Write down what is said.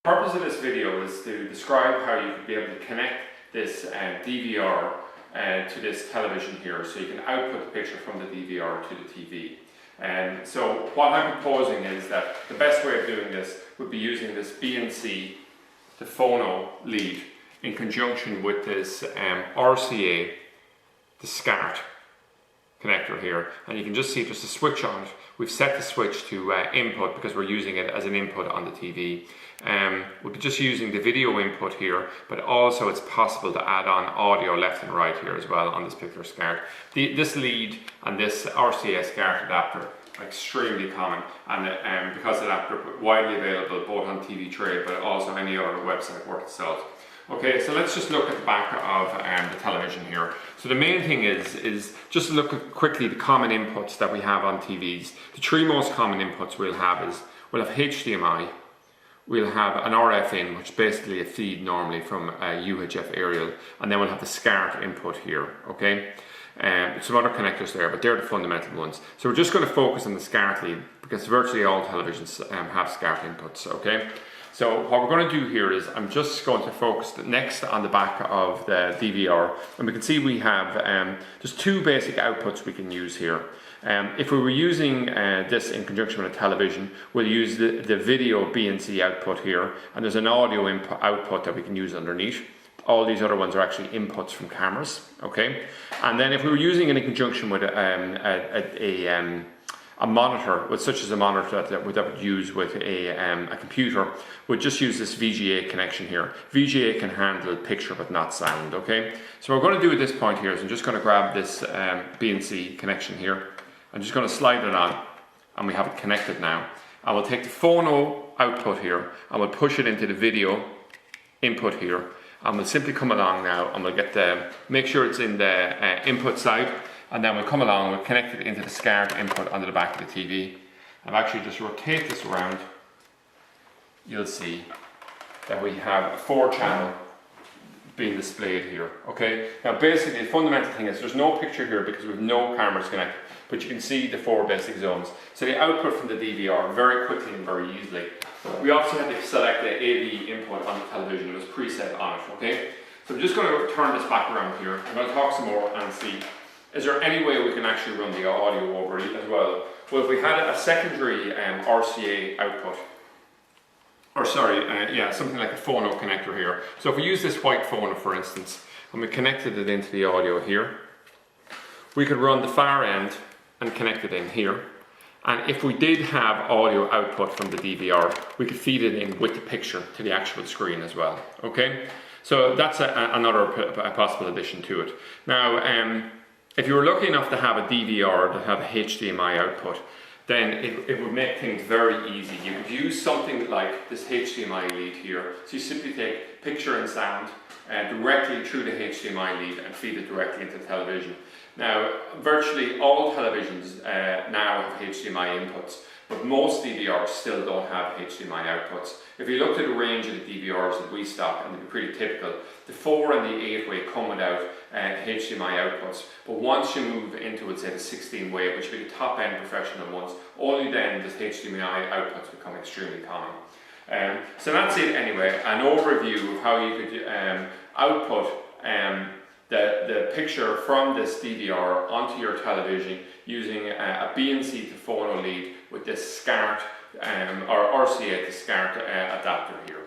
The purpose of this video is to describe how you could be able to connect this DVR to this television here, so you can output the picture from the DVR to the TV. So what I'm proposing is that the best way of doing this would be using this BNC to phono lead in conjunction with this RCA to SCART connector here, and you can just see there's a switch on it. We've set the switch to input because we're using it as an input on the TV. We'll be just using the video input here, but also it's possible to add on audio left and right here as well on this particular SCART. This lead and this RCA SCART adapter are extremely common, and because of that they're widely available both on TV Trade but also any other website worth its salt. Okay, so let's just look at the back of the television here. So the main thing is just to look at quickly the common inputs that we have on TVs. The three most common inputs we'll have HDMI, we'll have an RF in, which is basically a feed normally from a UHF aerial, and then we'll have the SCART input here, okay? Some other connectors there, but they're the fundamental ones. So we're just going to focus on the SCART lead because virtually all televisions have SCART inputs, okay? So what we're going to do here is I'm just going to focus next on the back of the DVR, and we can see we have just two basic outputs we can use here. If we were using this in conjunction with a television, we'll use the video BNC output here, and there's an audio output that we can use underneath. All these other ones are actually inputs from cameras, okay? And then if we were using it in conjunction with a monitor, such as a monitor that would use with a computer, would just use this VGA connection here. VGA can handle picture but not sound, okay? So what we're going to do at this point here is I'm just going to grab this BNC connection here. I'm just going to slide it on, and we have it connected now. And we'll take the phono output here and we'll push it into the video input here, and we'll simply come along now and we'll make sure it's in the input side, and then we'll come along, we'll connect it into the SCART input onto the back of the TV. And actually just rotate this around, you'll see that we have a 4-channel being displayed here, okay? Now basically the fundamental thing is there's no picture here because we have no cameras connected, but you can see the 4 basic zones. So the output from the DVR very quickly and very easily. We also had to select the AV input on the television. It was preset on it, okay? So I'm just going to turn this back around here. I'm going to talk some more and see, is there any way we can actually run the audio over it as well? Well, if we had a secondary RCA output, or sorry, something like a phono connector here. So if we use this white phono, for instance, and we connected it into the audio here, we could run the far end and connect it in here. And if we did have audio output from the DVR, we could feed it in with the picture to the actual screen as well, okay? So that's another possible addition to it. Now, if you were lucky enough to have a DVR that had a HDMI output, then it would make things very easy. You could use something like this HDMI lead here. So you simply take picture and sound directly through the HDMI lead and feed it directly into the television. Now, virtually all televisions now have HDMI inputs, but most DVRs still don't have HDMI outputs. If you looked at the range of the DVRs that we stock, and they'd be pretty typical, the 4 and the 8-way come without HDMI outputs, but once you move into, say, the 16-way, which would be the top-end professional ones, only then does HDMI outputs become extremely common. So that's it anyway, an overview of how you could output the picture from this DVR onto your television using a BNC to phono lead with this SCART or RCA to SCART adapter here.